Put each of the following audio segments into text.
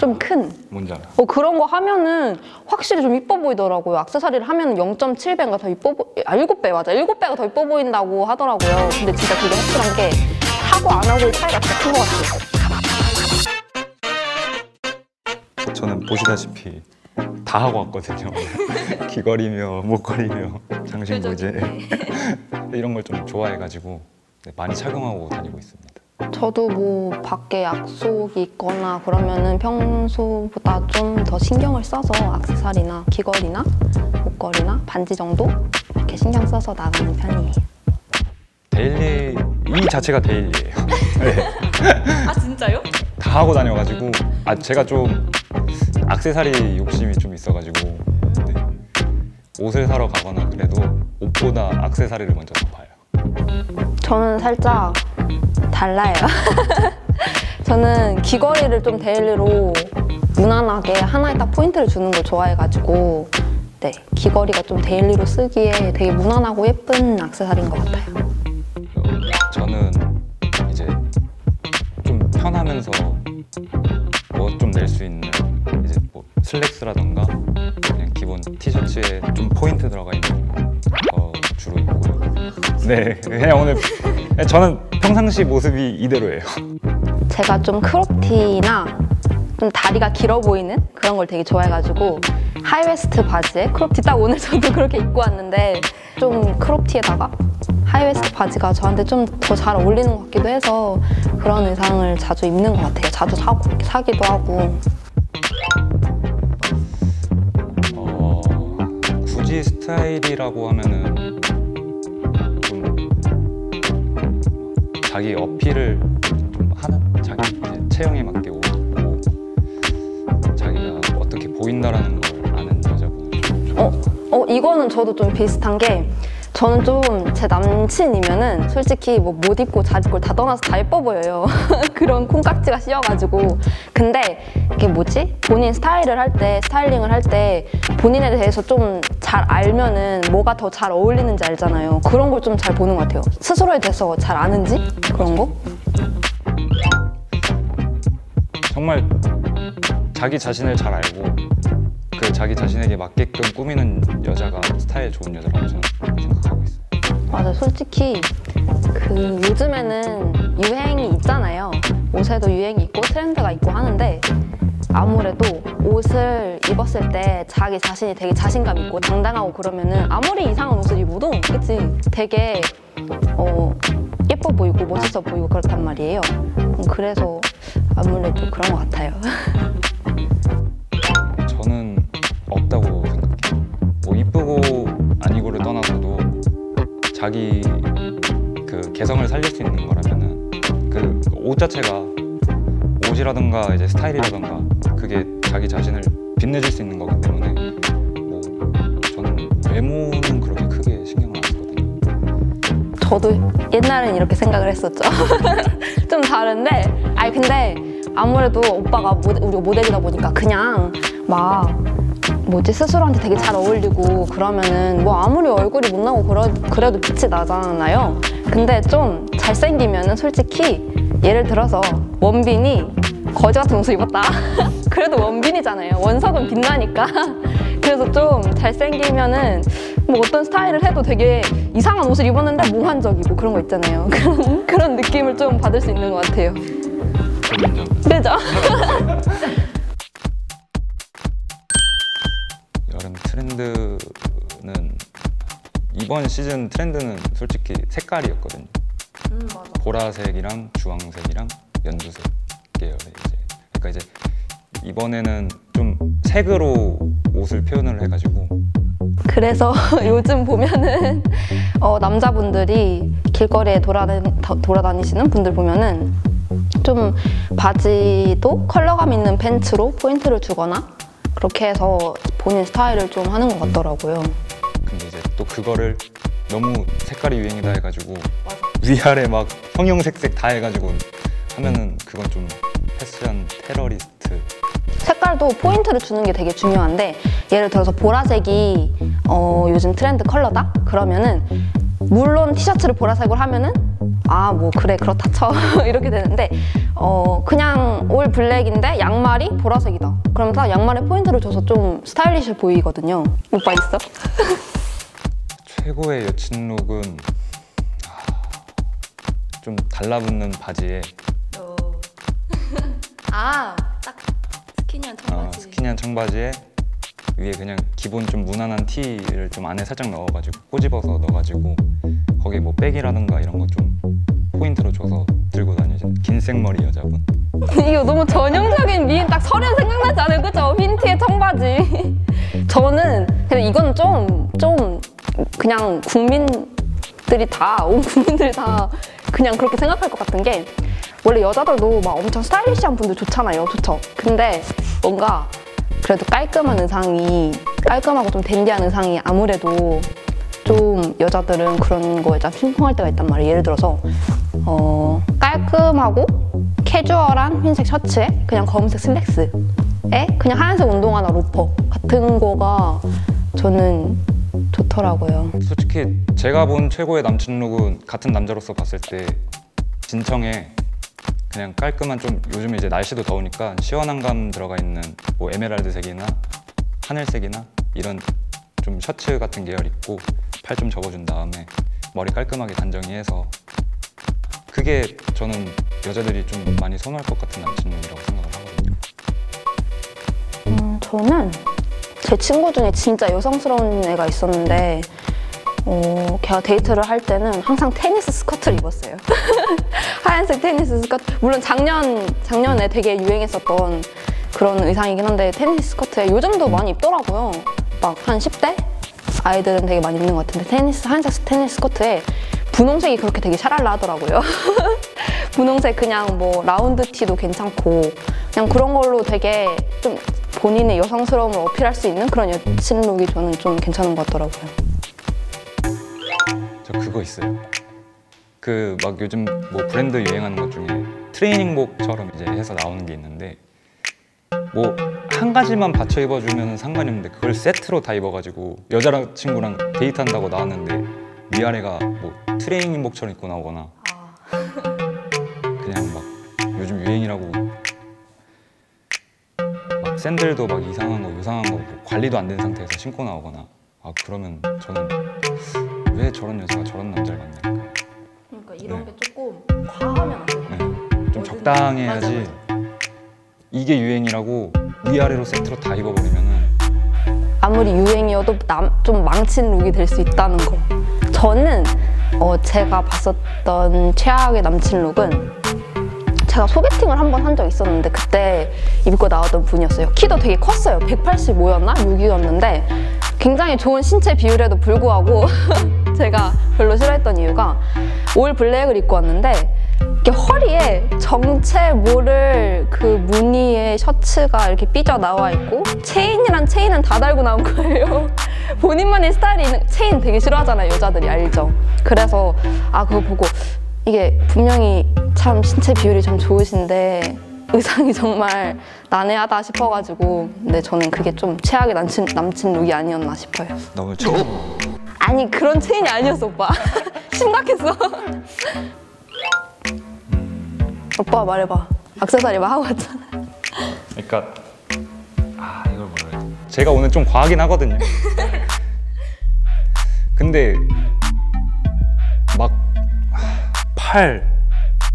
좀 큰. 뭔지 알아? 그런 거 하면은 확실히 좀 이뻐 보이더라고요. 액세서리를 하면 0.7배인가 더 이뻐 7배 맞아. 7배가 더 이뻐 보인다고 하더라고요. 근데 진짜 그게 확실한 게 하고 안 하고의 차이가 진짜 큰 것 같아요. 저는 보시다시피 다 하고 왔거든요. 귀걸이며 목걸이며 장신구제 이런 걸 좀 좋아해가지고 많이 착용하고 다니고 있습니다. 저도 뭐 밖에 약속이 있거나 그러면은 평소보다 좀 더 신경을 써서 액세서리나 귀걸이나 목걸이나 반지 정도 이렇게 신경 써서 나가는 편이에요. 데일리 이 자체가 데일리예요. 네. 아 진짜요? 다 하고 다녀가지고 제가 좀 액세서리 욕심이 좀 있어가지고 네. 옷을 사러 가거나 그래도 옷보다 액세서리를 먼저 봐요. 저는 살짝 달라요. 저는 귀걸이를 좀 데일리로 무난하게 하나에 딱 포인트를 주는 걸 좋아해가지고 네, 귀걸이가 좀 데일리로 쓰기에 되게 무난하고 예쁜 액세서리인 것 같아요. 저는 이제 좀 편하면서 뭐 좀 낼 수 있는 이제 뭐 슬랙스라던가 그냥 기본 티셔츠에 좀 포인트 들어가 있는 거 주로 입고요. 네, 그냥 오늘 저는 평상시 모습이 이대로예요. 제가 좀 크롭티나 좀 다리가 길어 보이는 그런 걸 되게 좋아해가지고 하이웨스트 바지에 크롭티 딱 오늘 저도 그렇게 입고 왔는데 좀 크롭티에다가 하이웨스트 바지가 저한테 좀 더 잘 어울리는 것 같기도 해서 그런 의상을 자주 입는 것 같아요. 자주 사기도 하고. 굳이 스타일이라고 하면은 좀 자기 어필을 좀 하는 자기 이제 체형에 맞게 옷 입고 자기가 어떻게 보인다라는 걸 아는 여자분을 좀 이거는 저도 좀 비슷한 게 저는 좀 제 남친이면은 솔직히 뭐 못 입고 잘 입고 다 떠나서 다 예뻐 보여요. 그런 콩깍지가 씌어가지고. 근데 이게 뭐지? 본인 스타일링을 할 때 본인에 대해서 좀 잘 알면은 뭐가 더 잘 어울리는지 알잖아요. 그런 걸 좀 잘 보는 것 같아요. 스스로에 대해서 잘 아는지? 그런 거? 정말 자기 자신을 잘 알고 그 자기 자신에게 맞게끔 꾸미는 여자가 스타일 좋은 여자라고 저는 생각하고 있어요. 맞아, 솔직히 그 요즘에는 유행이 있잖아요. 옷에도 유행이 있고 트렌드가 있고 하는데 아무래도 옷을 입었을 때 자기 자신이 되게 자신감 있고 당당하고 그러면은 아무리 이상한 옷을 입어도 그치 되게 예뻐 보이고 멋있어 보이고 그렇단 말이에요. 그래서 아무래도 그런 것 같아요. 저는 없다고 생각해요. 뭐 이쁘고 아니고를 떠나서도 자기 그 개성을 살릴 수 있는 거라면은 그 옷 자체가 옷이라던가 이제 스타일이라던가 그게 자기 자신을 빛내줄 수 있는 거기 때문에 뭐 저는 외모는 그렇게 크게 신경을 안 쓰거든요. 저도 옛날엔 이렇게 생각을 했었죠. 좀 다른데 근데 아무래도 오빠가 우리가 모델이다 보니까 그냥 막 뭐지 스스로한테 되게 잘 어울리고 그러면은 뭐 아무리 얼굴이 못나고 그래도 빛이 나잖아요. 근데 좀 잘생기면은 솔직히 예를 들어서 원빈이 거지 같은 옷을 입었다. 그래도 원빈이잖아요. 원석은 빛나니까. 그래서 좀 잘생기면은 뭐 어떤 스타일을 해도 되게 이상한 옷을 입었는데 몽환적이고 그런 거 있잖아요. 그런 느낌을 좀 받을 수 있는 것 같아요. 그죠? 여름 트렌드는 이번 시즌 트렌드는 솔직히 색깔이었거든요. 맞아. 보라색이랑 주황색이랑 연두색 계열의 이제 그러니까 이제 이번에는 좀 색으로 옷을 표현을 해가지고 그래서 요즘 보면은 남자분들이 길거리에 돌아다니시는 분들 보면은 좀 바지도 컬러감 있는 팬츠로 포인트를 주거나 그렇게 해서 본인 스타일을 좀 하는 것 같더라고요. 근데 이제 또 그거를 너무 색깔이 유행이다 해가지고 위아래 막 형형색색 다 해가지고 하면은 그건 좀 패션 테러리스트. 색깔도 포인트를 주는 게 되게 중요한데 예를 들어서 보라색이 요즘 트렌드 컬러다? 그러면은 물론 티셔츠를 보라색으로 하면은 아 뭐 그래 그렇다 쳐 이렇게 되는데 그냥 올 블랙인데 양말이 보라색이다. 그러면서 양말에 포인트를 줘서 좀 스타일리시해 보이거든요. 오빠 있어? 최고의 여친 룩은 좀 달라붙는 바지에 딱 스키니한 청바지. 스키니한 청바지에 위에 그냥 기본 좀 무난한 티를 좀 안에 살짝 넣어가지고 꼬집어서 넣어가지고 거기에 뭐 백이라든가 이런 거 좀 포인트로 줘서 들고 다니죠. 긴 생머리 여자분. 이거 너무 전형적인 미인 딱 설현 생각나지 않아요? 그죠? 흰 티에 청바지. 저는 근데 이건 좀 그냥 국민들이 다 온 국민들이 다 그냥 그렇게 생각할 것 같은 게 원래 여자들도 막 엄청 스타일리시한 분들 좋잖아요. 좋죠? 근데 뭔가 그래도 깔끔하고 좀 댄디한 의상이 아무래도 좀 여자들은 그런 거에 좀 심쿵할 때가 있단 말이에요. 예를 들어서 깔끔하고 캐주얼한 흰색 셔츠에 그냥 검은색 슬랙스에 그냥 하얀색 운동화나 로퍼 같은 거가 저는 좋더라고요. 솔직히 제가 본 최고의 남친 룩은 같은 남자로서 봤을 때 진청에 그냥 깔끔한 좀 요즘에 이제 날씨도 더우니까 시원한 감 들어가 있는 뭐 에메랄드색이나 하늘색이나 이런 좀 셔츠 같은 계열 입고 팔 좀 접어준 다음에 머리 깔끔하게 단정히 해서 그게 저는 여자들이 좀 많이 선호할 것 같은 남친 룩이라고 생각을 하거든요. 저는 제 친구 중에 진짜 여성스러운 애가 있었는데 걔가 데이트를 할 때는 항상 테니스 스커트를 입었어요. 하얀색 테니스 스커트. 물론 작년에 되게 유행했었던 그런 의상이긴 한데 테니스 스커트에 요즘도 많이 입더라고요. 막 한 10대 아이들은 되게 많이 입는 것 같은데 하얀색 테니스 스커트에 분홍색이 그렇게 되게 샤랄라 하더라고요. 분홍색 그냥 뭐 라운드 티도 괜찮고 그냥 그런 걸로 되게 좀 본인의 여성스러움을 어필할 수 있는 그런 여친 룩이 저는 좀 괜찮은 것 같더라고요. 저 그거 있어요. 그 막 요즘 뭐 브랜드 유행하는 것 중에 트레이닝복처럼 이제 해서 나오는 게 있는데 뭐 한 가지만 받쳐 입어주면 상관이 없는데 그걸 세트로 다 입어가지고 여자랑 친구랑 데이트한다고 나왔는데 위아래가 뭐 트레이닝복처럼 입고 나오거나 그냥 막 요즘 유행이라고 막 샌들도 막 이상한 거 요상한 거 관리도 안 된 상태에서 신고 나오거나 그러면 저는 왜 저런 여자가 저런 남자를 만날까? 그러니까 이런 게 조금 과하면 안 돼요. 좀 적당해야지. 이게 유행이라고 위아래로 세트로 다 입어버리면은 아무리 유행이어도 좀 망친 룩이 될 수 있다는 거. 저는 제가 봤었던 최악의 남친 룩은 제가 소개팅을 한 번 한 적 있었는데 그때 입고 나왔던 분이었어요. 키도 되게 컸어요. 185였나? 6이었는데 굉장히 좋은 신체 비율에도 불구하고 제가 별로 싫어했던 이유가 올 블랙을 입고 왔는데 이렇게 허리에 정체 모를 그 무늬의 셔츠가 이렇게 삐져 나와 있고 체인이란 체인은 다 달고 나온 거예요. 본인만의 스타일이 있는 체인 되게 싫어하잖아요. 여자들이 알죠. 그래서 그거 보고 이게 분명히 참 신체 비율이 참 좋으신데 의상이 정말 난해하다 싶어가지고 근데 저는 그게 좀 최악의 남친 룩이 아니었나 싶어요. 너무 처음 아니 그런 체인이 아니었어 오빠. 심각했어. 오빠 말해봐. 액세서리 막 하고 왔잖아. 그러니까 이걸 뭐라 해야 돼? 제가 오늘 좀 과하긴 하거든요. 근데 막 팔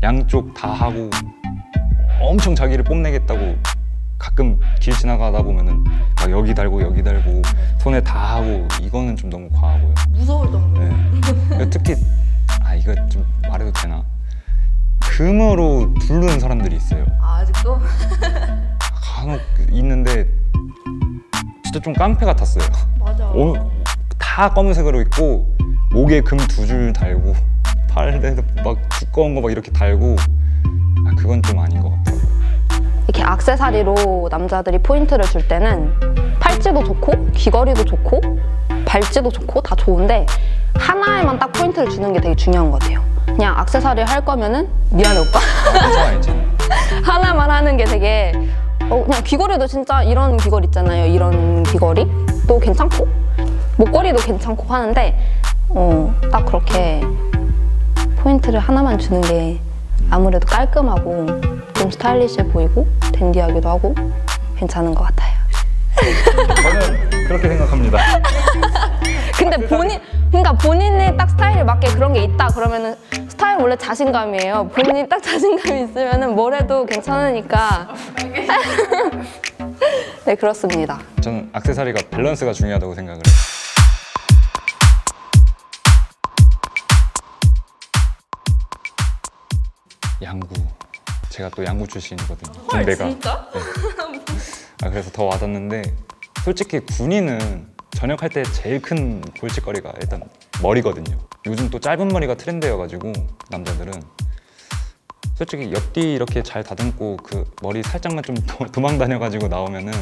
양쪽 다 하고 엄청 자기를 뽐내겠다고 가끔 길 지나가다 보면은 막 여기 달고 손에 다 하고 이거는 좀 너무 과하고요. 무서울 정도로. 네. 특히 이거 좀 말해도 되나? 금으로 부르는 사람들이 있어요. 아직도? 간혹 있는데 진짜 좀 깡패 같았어요. 맞아. 다 검은색으로 입고 목에 금 2줄 달고 팔에도 막 두꺼운 거 막 이렇게 달고 그건 좀 아닌 것 같아요. 이렇게 액세서리로 남자들이 포인트를 줄 때는 팔찌도 좋고 귀걸이도 좋고 발찌도 좋고 다 좋은데 하나에만 딱 포인트를 주는 게 되게 중요한 것 같아요. 그냥 액세서리 할 거면은 미안해 오빠. 하나만 하는 게 되게 그냥 귀걸이도 진짜 이런 귀걸이 있잖아요. 이런 귀걸이도 괜찮고 목걸이도 괜찮고 하는데 딱 그렇게 포인트를 하나만 주는 게 아무래도 깔끔하고 좀 스타일리시해 보이고 댄디하기도 하고 괜찮은 것 같아요. 저는 그렇게 생각합니다. 근데 그러니까 본인의 딱 스타일에 맞게 그런 게 있다 그러면은 스타일 원래 자신감이에요. 본인이 딱 자신감이 있으면은 뭘 해도 괜찮으니까. 네, 그렇습니다. 저는 액세서리가 밸런스가 중요하다고 생각을 해요. 양구. 제가 또 양구 출신이거든요. 군대가. 진짜? 네. 그래서 더 와닿는데 솔직히 군인은 전역할 때 제일 큰 골칫거리가 일단 머리거든요. 요즘 또 짧은 머리가 트렌드여가지고 남자들은 솔직히 옆뒤 이렇게 잘 다듬고 그 머리 살짝만 좀 도망 다녀가지고 나오면은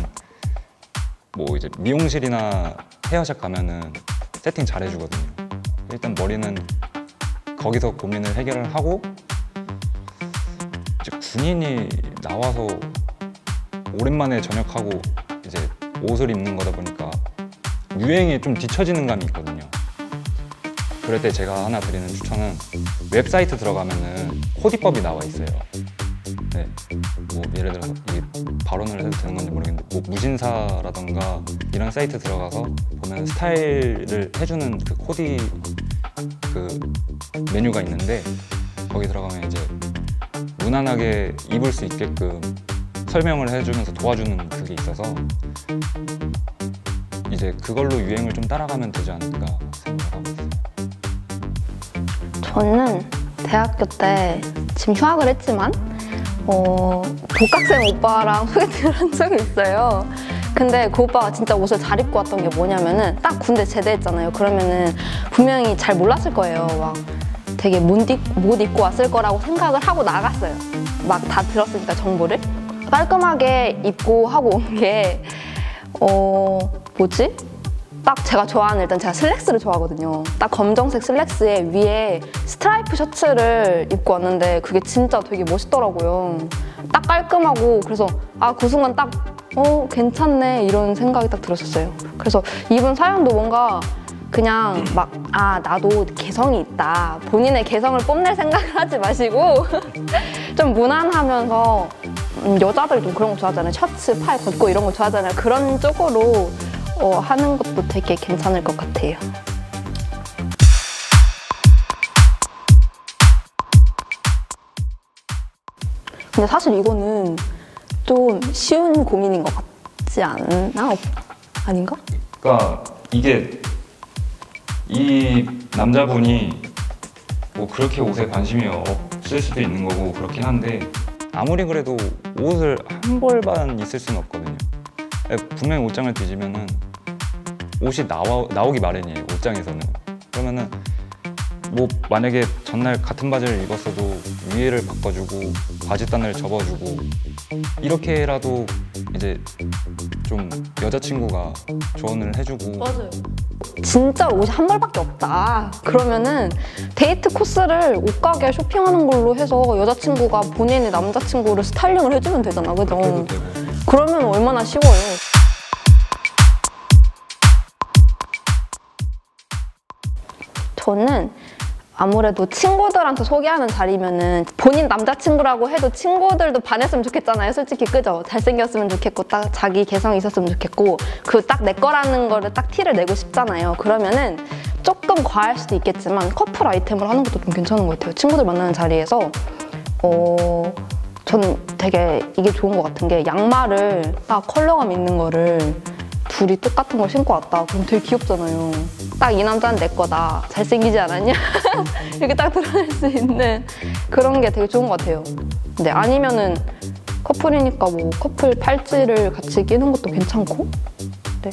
뭐 이제 미용실이나 헤어샵 가면은 세팅 잘 해주거든요. 일단 머리는 거기서 고민을 해결을 하고 이제 군인이 나와서 오랜만에 전역하고 이제 옷을 입는 거다 보니까 유행에 좀 뒤처지는 감이 있거든요. 그럴 때 제가 하나 드리는 추천은 웹사이트 들어가면은 코디법이 나와 있어요. 네, 뭐 예를 들어서 이게 발언을 해도 되는 건지 모르겠는데 뭐 무신사라던가 이런 사이트 들어가서 보면 스타일을 해주는 그 코디 그 메뉴가 있는데 거기 들어가면 이제 무난하게 입을 수 있게끔 설명을 해주면서 도와주는 그게 있어서 이제 그걸로 유행을 좀 따라가면 되지 않을까 생각을 하고 있어요. 저는 대학교 때 지금 휴학을 했지만 복학생 오빠랑 소개팅을 한 적이 있어요. 근데 그 오빠가 진짜 옷을 잘 입고 왔던 게 뭐냐면은 딱 군대 제대했잖아요. 그러면은 분명히 잘 몰랐을 거예요. 막 되게 못 입고 왔을 거라고 생각을 하고 나갔어요. 막 다 들었으니까 정보를. 깔끔하게 입고 하고 온 게 뭐지? 딱 제가 좋아하는 일단 제가 슬랙스를 좋아하거든요. 딱 검정색 슬랙스에 위에 스트라이프 셔츠를 입고 왔는데 그게 진짜 되게 멋있더라고요. 딱 깔끔하고 그래서 그 순간 딱 괜찮네 이런 생각이 딱 들었었어요. 그래서 이분 사연도 뭔가 그냥 막 나도 개성이 있다. 본인의 개성을 뽐낼 생각을 하지 마시고 좀 무난하면서 여자들도 그런 거 좋아하잖아요. 셔츠, 팔 걷고 이런 거 좋아하잖아요. 그런 쪽으로 하는 것도 되게 괜찮을 것 같아요. 근데 사실 이거는 좀 쉬운 고민인 것 같지 않나? 아닌가? 그러니까 이게 이 남자분이 뭐 그렇게 옷에 관심이 없을 수도 있는 거고 그렇긴 한데 아무리 그래도 옷을 한 벌만 있을 수는 없거든요. 분명히 옷장을 뒤지면은 옷이 나오기 마련이에요. 옷장에서는. 그러면은 뭐 만약에 전날 같은 바지를 입었어도 위에를 바꿔주고 바지단을 접어주고 이렇게라도 이제 좀 여자친구가 조언을 해주고. 맞아요. 진짜 옷이 한 벌밖에 없다. 그러면은 데이트 코스를 옷가게 쇼핑하는 걸로 해서 여자친구가 본인의 남자친구를 스타일링을 해주면 되잖아, 그죠? 그래도 되고. 그러면 얼마나 쉬워요. 저는 아무래도 친구들한테 소개하는 자리면은 본인 남자친구라고 해도 친구들도 반했으면 좋겠잖아요. 솔직히 그죠? 잘생겼으면 좋겠고 딱 자기 개성이 있었으면 좋겠고 그 딱 내 거라는 거를 딱 티를 내고 싶잖아요. 그러면은 조금 과할 수도 있겠지만 커플 아이템을 하는 것도 좀 괜찮은 것 같아요. 친구들 만나는 자리에서 저는 되게 이게 좋은 것 같은 게 양말을 딱 컬러감 있는 거를 둘이 똑같은 걸 신고 왔다. 그럼 되게 귀엽잖아요. 딱 이 남자는 내 거다. 잘생기지 않았냐? 이렇게 딱 드러낼 수 있는 그런 게 되게 좋은 것 같아요. 근데 아니면은 커플이니까 뭐 커플 팔찌를 같이 끼는 것도 괜찮고 네,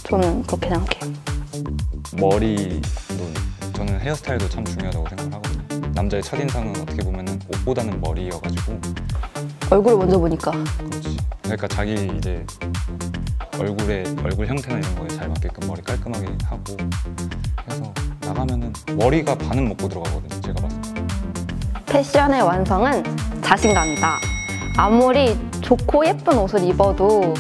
저는 그렇게 생각해요. 머리도 저는 헤어스타일도 참 중요하다고 생각하거든요. 남자의 첫인상은 어떻게 보면은 옷보다는 머리여가지고 얼굴을 먼저 보니까. 그렇지. 그러니까 자기 이제 얼굴 형태나 이런 거에 잘 맞게끔 머리 깔끔하게 하고 해서 나가면은 머리가 반은 먹고 들어가거든요. 제가 봤을 때. 패션의 완성은 자신감이다. 아무리 좋고 예쁜 옷을 입어도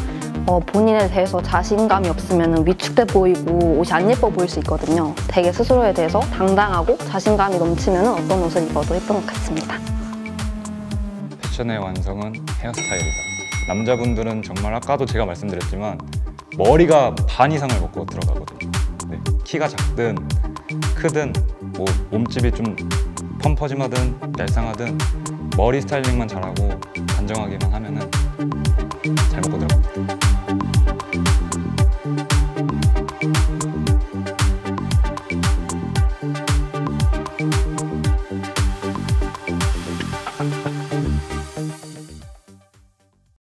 본인에 대해서 자신감이 없으면 위축돼 보이고 옷이 안 예뻐 보일 수 있거든요. 되게 스스로에 대해서 당당하고 자신감이 넘치면 어떤 옷을 입어도 예쁜 것 같습니다. 패션의 완성은 헤어스타일이다. 남자분들은 정말 아까도 제가 말씀드렸지만 머리가 반 이상을 먹고 들어가거든요. 네, 키가 작든 크든 뭐 몸집이 좀 펌퍼짐하든 얄쌍하든 머리 스타일링만 잘하고 단정하게만 하면은